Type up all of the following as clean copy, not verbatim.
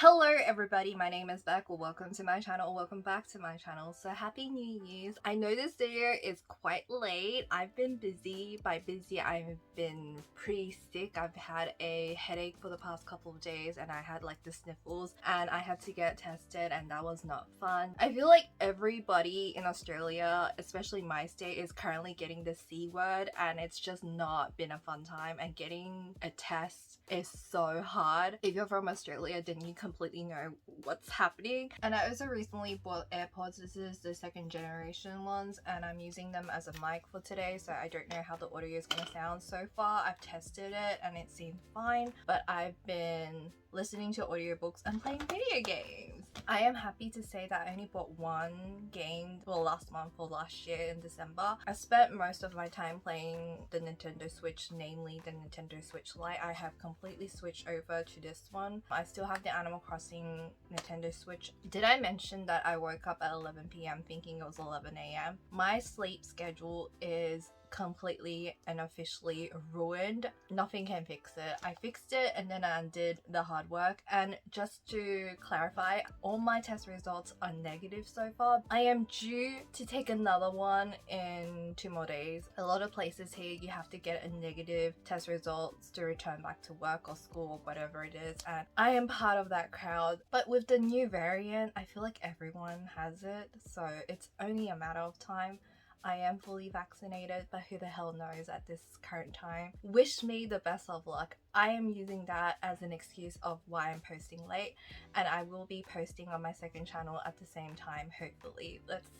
Hello everybody, my name is Beck. Welcome to my channel, welcome back to my channel. So happy New Year's. I know this video is quite late. I've been busy. By busy, I've been pretty sick. I've had a headache for the past couple of days and I had like the sniffles and I had to get tested and that was not fun. I feel like everybody in Australia, especially my state, is currently getting the C word and it's just not been a fun time, and getting a test is so hard. If you're from Australia, then you completely know what's happening. And I also recently bought AirPods. This is the second generation ones and I'm using them as a mic for today, so I don't know how the audio is going to sound. So far I've tested it and it seemed fine, but I've been listening to audiobooks and playing video games. I am happy to say that I only bought one game last month or last year in December. I spent most of my time playing the Nintendo Switch, namely the Nintendo Switch Lite. I have completely switched over to this one. I still have the Animal Crossing Nintendo Switch. Did I mention that I woke up at 11 p.m. thinking it was 11 a.m? My sleep schedule is completely and officially ruined. Nothing can fix it. I fixed it and then I undid the hard work. And just to clarify, all my test results are negative so far. I am due to take another one in 2 more days. A lot of places here you have to get a negative test results to return back to work or school or whatever it is, and I am part of that crowd. But with the new variant, I feel like everyone has it, so it's only a matter of time. I am fully vaccinated, but who the hell knows at this current time. Wish me the best of luck. I am using that as an excuse of why I'm posting late, and I will be posting on my second channel at the same time, hopefully. Let's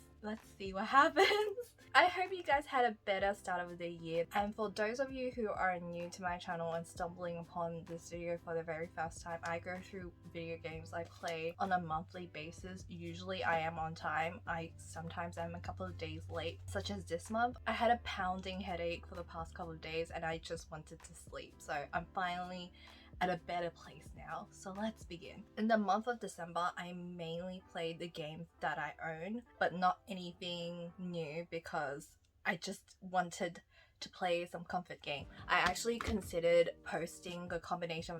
see what happens. I hope you guys had a better start of the year, and for those of you who are new to my channel and stumbling upon this video for the very first time, I go through video games I play on a monthly basis. Usually I am on time. Sometimes I'm a couple of days late, such as this month. I had a pounding headache for the past couple of days and I just wanted to sleep, so I'm finally at a better place now. So let's begin. In the month of December, I mainly played the games that I own, but not anything new because I just wanted to play some comfort game. I actually considered posting a combination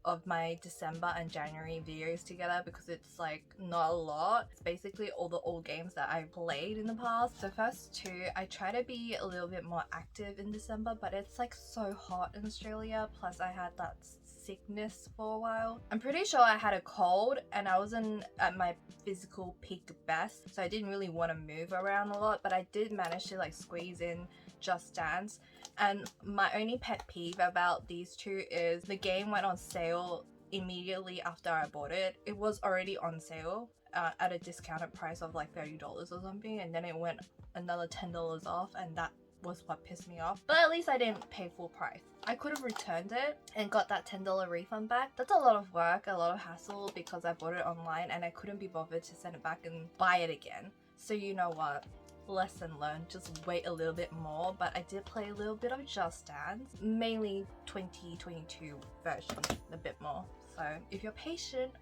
of my December and January videos together because it's like not a lot. It's basically all the old games that I played in the past. The first two, I try to be a little bit more active in December, but it's like so hot in Australia, plus I had that sickness for a while. I'm pretty sure I had a cold and I wasn't at my physical peak best, so I didn't really want to move around a lot, but I did manage to like squeeze in Just Dance. And my only pet peeve about these two is the game went on sale immediately after I bought it. It was already on sale at a discounted price of like $30 or something, and then it went another $10 off, and that was what pissed me off. But at least I didn't pay full price. I could have returned it and got that $10 refund back. That's a lot of work, a lot of hassle, because I bought it online and I couldn't be bothered to send it back and buy it again. So you know what? Lesson learned, just wait a little bit more. But I did play a little bit of Just Dance, mainly 2022 version, a bit more. So if you're patient,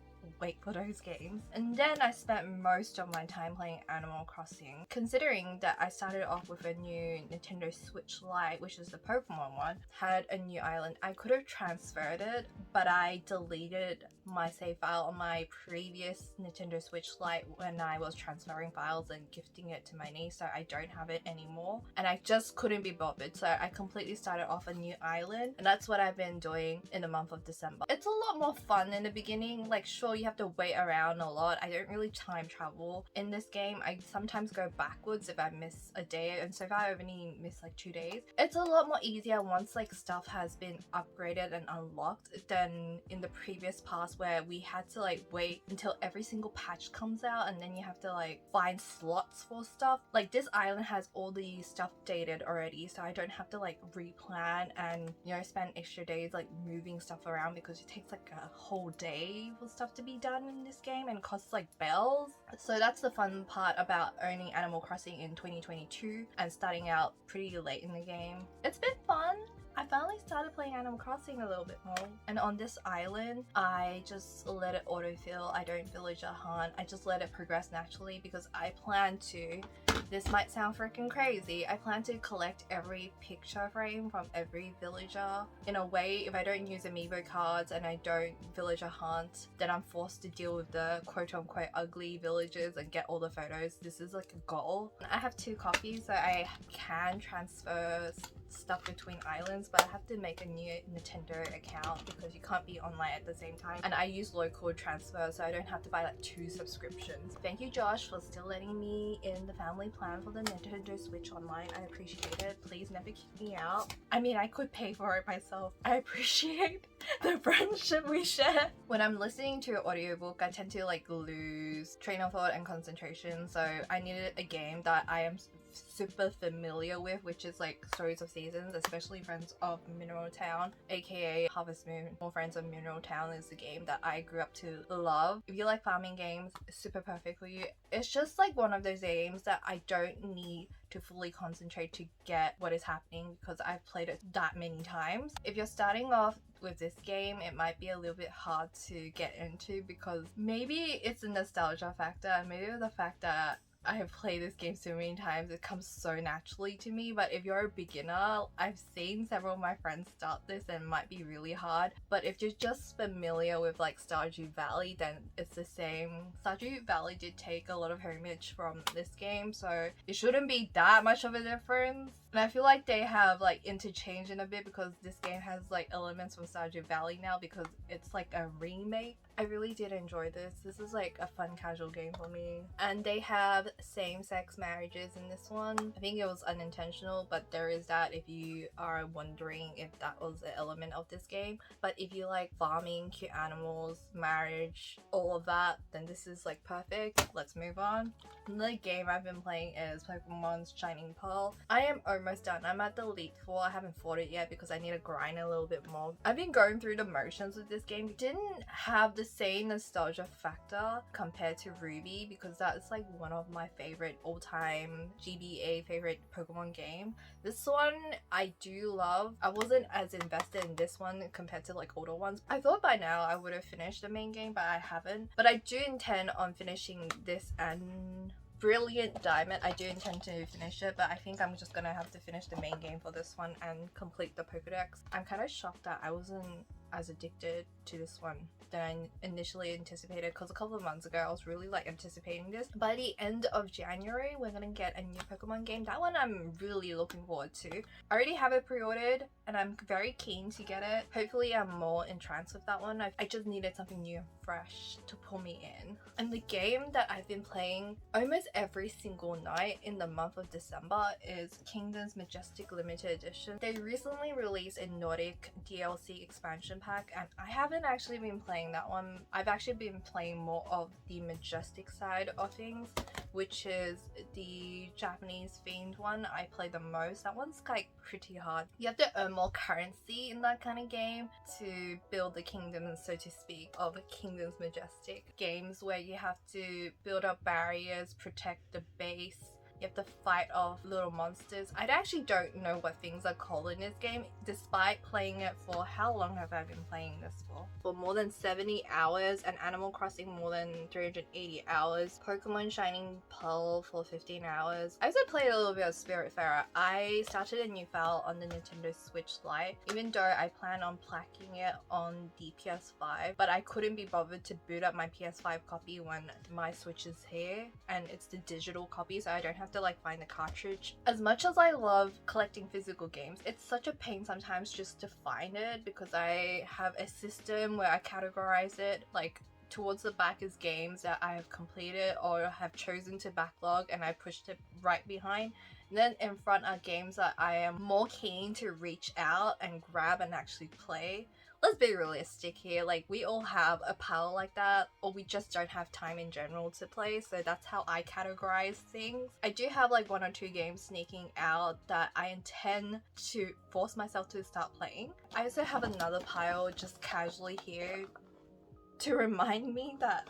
wait for those games. And then I spent most of my time playing Animal Crossing. Considering that I started off with a new Nintendo Switch Lite, which is the Pokemon one, had a new island. I could have transferred it, but I deleted my save file on my previous Nintendo Switch Lite when I was transferring files and gifting it to my niece, so I don't have it anymore. And I just couldn't be bothered, so I completely started off a new island, and that's what I've been doing in the month of December. It's a lot more fun in the beginning. Like, sure, you have to wait around a lot. I don't really time travel in this game. I sometimes go backwards if I miss a day, and so far I've only missed like 2 days. It's a lot more easier once like stuff has been upgraded and unlocked than in the previous past where we had to like wait until every single patch comes out and then you have to like find slots for stuff. Like, this island has all the stuff dated already, so I don't have to like replan and, you know, spend extra days like moving stuff around because it takes like a whole day for stuff to be done in this game and costs like bells. So that's the fun part about owning Animal Crossing in 2022 and starting out pretty late in the game. It's been fun. I finally started playing Animal Crossing a little bit more, and on this island I just let it autofill. I don't villager hunt, I just let it progress naturally because I plan to, this might sound freaking crazy, I plan to collect every picture frame from every villager. In a way, if I don't use amiibo cards and I don't villager hunt, then I'm forced to deal with the quote-unquote ugly villagers and get all the photos. This is like a goal. I have 2 copies, so I can transfer stuff between islands, but I have to make a new Nintendo account because you can't be online at the same time, and I use local transfer, so I don't have to buy like 2 subscriptions. Thank you, Josh, for still letting me in the family plan for the Nintendo Switch Online. I appreciate it. Please never kick me out. I mean, I could pay for it myself. I appreciate the friendship we share. When I'm listening to an audiobook, I tend to like lose train of thought and concentration, so I needed a game that I am super familiar with, which is like Stories of Seasons, especially Friends of Mineral Town, aka Harvest Moon or Friends of Mineral Town is the game that I grew up to love. If you like farming games, it's super perfect for you. It's just like one of those games that I don't need to fully concentrate to get what is happening because I've played it that many times. If you're starting off with this game, it might be a little bit hard to get into because maybe it's a nostalgia factor and maybe the fact that I have played this game so many times, it comes so naturally to me. But if you're a beginner, I've seen several of my friends start this and it might be really hard. But if you're just familiar with like Stardew Valley, then it's the same. Stardew Valley did take a lot of homage from this game, so it shouldn't be that much of a difference. And I feel like they have like interchanged in a bit because this game has like elements from Stardew Valley now because it's like a remake. I really did enjoy this. This is like a fun casual game for me. And they have same-sex marriages in this one. I think it was unintentional, but there is that if you are wondering if that was an element of this game. But if you like farming, cute animals, marriage, all of that, then this is like perfect. Let's move on. The game I've been playing is Pokemon's Shining Pearl. I am almost done. I'm at the Elite 4. I haven't fought it yet because I need to grind a little bit more. I've been going through the motions with this game. It didn't have the same nostalgia factor compared to Ruby because that's like one of my favorite all-time GBA favorite Pokemon game. This one I do love. I wasn't as invested in this one compared to like older ones. I thought by now I would have finished the main game, but I haven't. But I do intend on finishing this and Brilliant Diamond. I do intend to finish it, but I think I'm just gonna have to finish the main game for this one and complete the Pokedex. I'm kind of shocked that I wasn't as addicted to this one than I initially anticipated because a couple of months ago I was really like anticipating this. By the end of January we're gonna get a new Pokemon game. That one I'm really looking forward to. I already have it pre-ordered and I'm very keen to get it. Hopefully I'm more entranced with that one. I just needed something new and fresh to pull me in. And the game that I've been playing almost every single night in the month of December is Kingdoms Majestic Limited Edition. They recently released a Nordic DLC expansion pack and I haven't actually been playing that one. I've actually been playing more of the Majestic side of things, which is the Japanese themed one. I play the most. That one's like pretty hard. You have to earn more currency in that kind of game to build the kingdoms, so to speak, of Kingdoms Majestic. Games where you have to build up barriers, protect the base. You have to fight off little monsters. I actually don't know what things are called in this game, despite playing it for, how long have I been playing this for? For more than 70 hours, and Animal Crossing more than 380 hours, Pokemon Shining Pearl for 15 hours. I also played a little bit of Spiritfarer. I started a new file on the Nintendo Switch Lite, even though I plan on placking it on the PS5, but I couldn't be bothered to boot up my PS5 copy when my Switch is here, and it's the digital copy, so I don't have to like find the cartridge. As much as I love collecting physical games, it's such a pain sometimes just to find it because I have a system where I categorize it. Like towards the back is games that I have completed or have chosen to backlog and I pushed it right behind. And then in front are games that I am more keen to reach out and grab and actually play. Let's be realistic here, like we all have a pile like that, or we just don't have time in general to play, so that's how I categorize things. I do have like 1 or 2 games sneaking out that I intend to force myself to start playing. I also have another pile just casually here to remind me that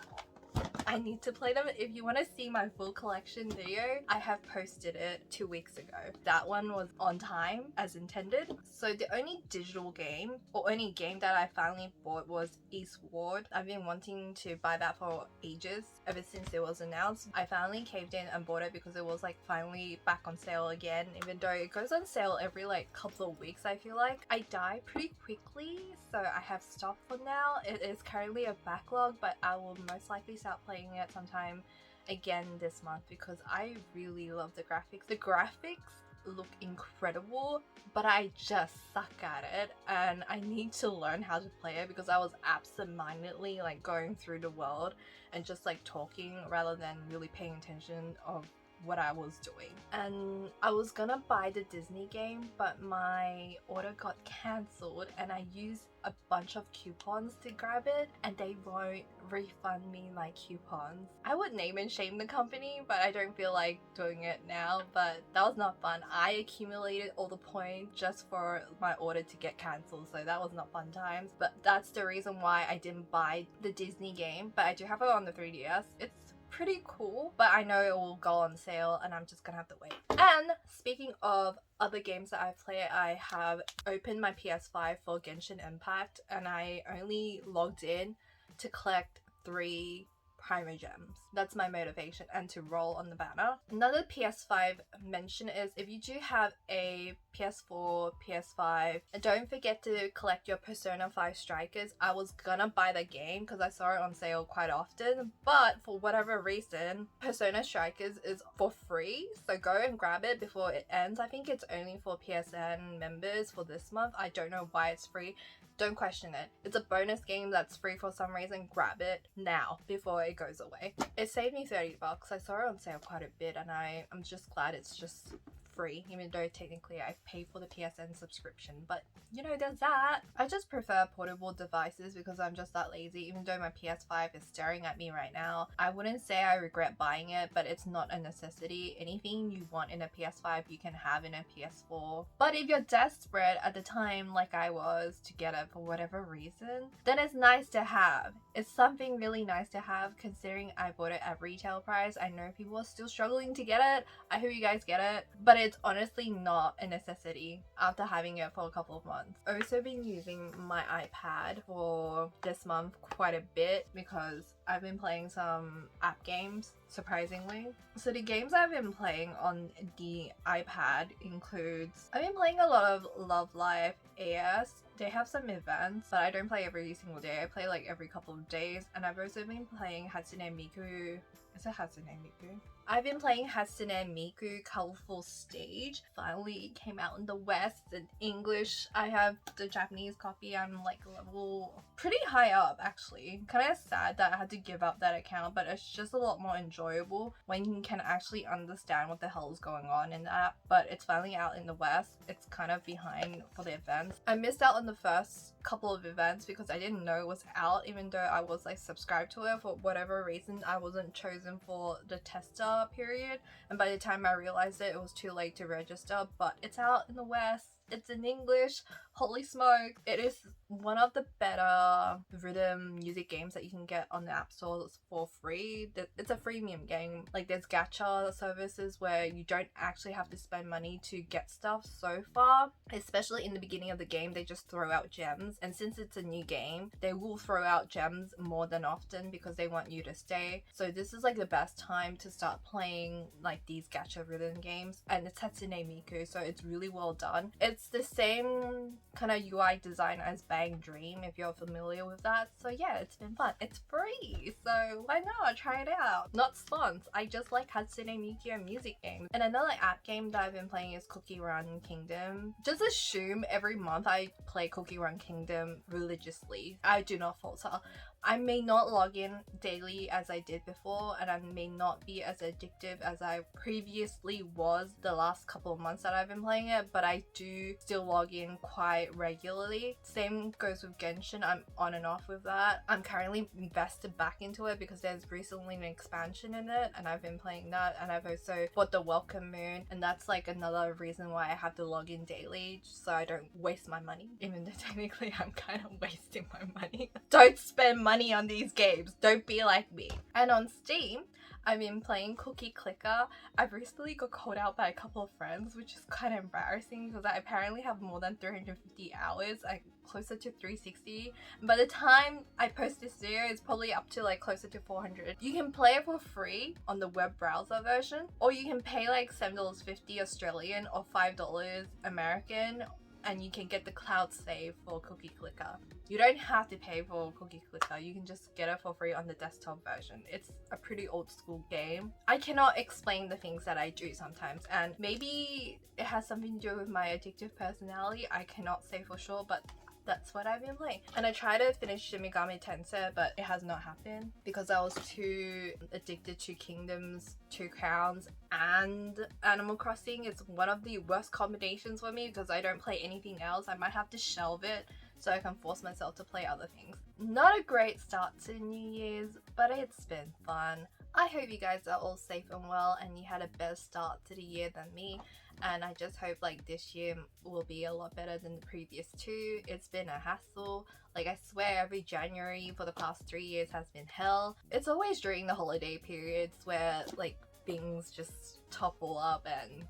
I need to play them. If you want to see my full collection video, I have posted it 2 weeks ago. That one was on time as intended. So the only digital game or only game that I finally bought was Eastward. I've been wanting to buy that for ages, ever since it was announced. I finally caved in and bought it because it was like finally back on sale again, even though it goes on sale every like couple of weeks. I feel like I die pretty quickly, so I have stopped for now. It is currently a backlog, but I will most likely start playing it sometime again this month because I really love the graphics. The graphics look incredible, but I just suck at it and I need to learn how to play it because I was absent-mindedly like going through the world and just like talking rather than really paying attention of what I was doing. And I was gonna buy the Disney game, but my order got cancelled and I used a bunch of coupons to grab it and they won't refund me my coupons. I would name and shame the company, but I don't feel like doing it now. But that was not fun. I accumulated all the points just for my order to get cancelled, so that was not fun times. But that's the reason why I didn't buy the Disney game, but I do have it on the 3DS. It's pretty cool, but I know it will go on sale and I'm just gonna have to wait. And speaking of other games that I've played, I have opened my PS5 for Genshin Impact and I only logged in to collect 3 Primo Gems. That's my motivation, and to roll on the banner. Another PS5 mention is if you do have a PS4, PS5, don't forget to collect your Persona 5 Strikers. I was gonna buy the game because I saw it on sale quite often, but for whatever reason, Persona Strikers is for free, so go and grab it before it ends. I think it's only for PSN members for this month. I don't know why it's free. Don't question it. It's a bonus game that's free for some reason. Grab it now before it goes away. It saved me 30 bucks. I saw it on sale quite a bit and I'm just glad it's just free, even though technically I pay for the PSN subscription, but you know, there's that. I just prefer portable devices because I'm just that lazy. Even though my PS5 is staring at me right now, I wouldn't say I regret buying it, but it's not a necessity. Anything you want in a PS5 you can have in a PS4, but if you're desperate at the time like I was to get it for whatever reason, then it's nice to have. It's something really nice to have considering I bought it at retail price. I know people are still struggling to get it. I hope you guys get it, but it's honestly not a necessity after having it for a couple of months. I've also been using my iPad for this month quite a bit because I've been playing some app games, surprisingly. So the games I've been playing on the iPad includes, I've been playing a lot of Love Live AS. They have some events, but I don't play every single day. I play like every couple of days. And I've also been playing Hatsune Miku. Is it Hatsune Miku? I've been playing Hatsune Miku Colorful Stage. Finally came out in the West in English. I have the Japanese copy. I'm like level pretty high up actually. Kind of sad that I had to give up that account, but it's just a lot more enjoyable when you can actually understand what the hell is going on in that. But it's finally out in the West. It's kind of behind for the events. I missed out on the first couple of events because I didn't know it was out, even though I was like subscribed to it. For whatever reason, I wasn't chosen for the tester period, and by the time I realized it was too late to register. But it's out in the West, it's in English. Holy smoke, it is one of the better rhythm music games that you can get on the App Store for free. It's a freemium game. Like there's gacha services where you don't actually have to spend money to get stuff so far. Especially in the beginning of the game, they just throw out gems, and since it's a new game, they will throw out gems more than often because they want you to stay. So this is like the best time to start playing like these gacha rhythm games, and it's Hatsune Miku, so it's really well done. It's the same kind of UI design as Bang Dream, if you're familiar with that. So yeah, it's been fun. It's free, so why not try it out? Not spons. I just like Hatsune Miku and music games. And another app game that I've been playing is Cookie Run Kingdom. Just assume every month I play Cookie Run Kingdom religiously. I do not falter. I may not log in daily as I did before, and I may not be as addictive as I previously was the last couple of months that I've been playing it, but I do still log in quite regularly. Same goes with Genshin. I'm on and off with that. I'm currently invested back into it because there's recently an expansion in it, and I've been playing that. And I've also bought the Welcome Moon, and that's like another reason why I have to log in daily, so I don't waste my money, even though technically I'm kind of wasting my money. Don't spend money money on these games. Don't be like me. And on Steam, I've been playing Cookie Clicker. I've recently got called out by a couple of friends, which is kind of embarrassing because I apparently have more than 350 hours, like closer to 360. And by the time I post this video, it's probably up to like closer to 400. You can play it for free on the web browser version, or you can pay like $7.50 Australian or $5 American, and you can get the cloud save for Cookie Clicker. You don't have to pay for Cookie Clicker, you can just get it for free on the desktop version. It's a pretty old school game. I cannot explain the things that I do sometimes, and maybe it has something to do with my addictive personality. I cannot say for sure, but that's what I've been playing. And I tried to finish Shin Megami Tensei, but it has not happened because I was too addicted to Kingdoms, Two Crowns, and Animal Crossing. It's one of the worst combinations for me because I don't play anything else. I might have to shelve it so I can force myself to play other things. Not a great start to New Year's, but it's been fun. I hope you guys are all safe and well and you had a better start to the year than me. And I just hope like this year will be a lot better than the previous two. It's been a hassle. Like I swear every January for the past 3 years has been hell. It's always during the holiday periods where like things just topple up and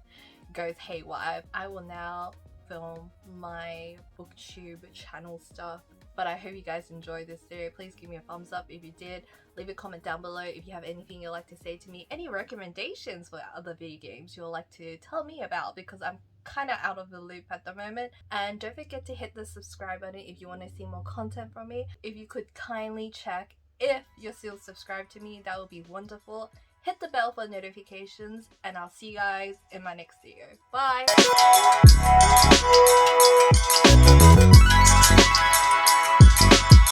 goes haywire. I will now film my booktube channel stuff, but I hope you guys enjoyed this video. Please give me a thumbs up if you did. Leave a comment down below if you have anything you'd like to say to me, any recommendations for other video games you'd like to tell me about, because I'm kind of out of the loop at the moment. And don't forget to hit the subscribe button if you want to see more content from me. If you could kindly check if you're still subscribed to me, that would be wonderful. Hit the bell for notifications, and I'll see you guys in my next video. Bye!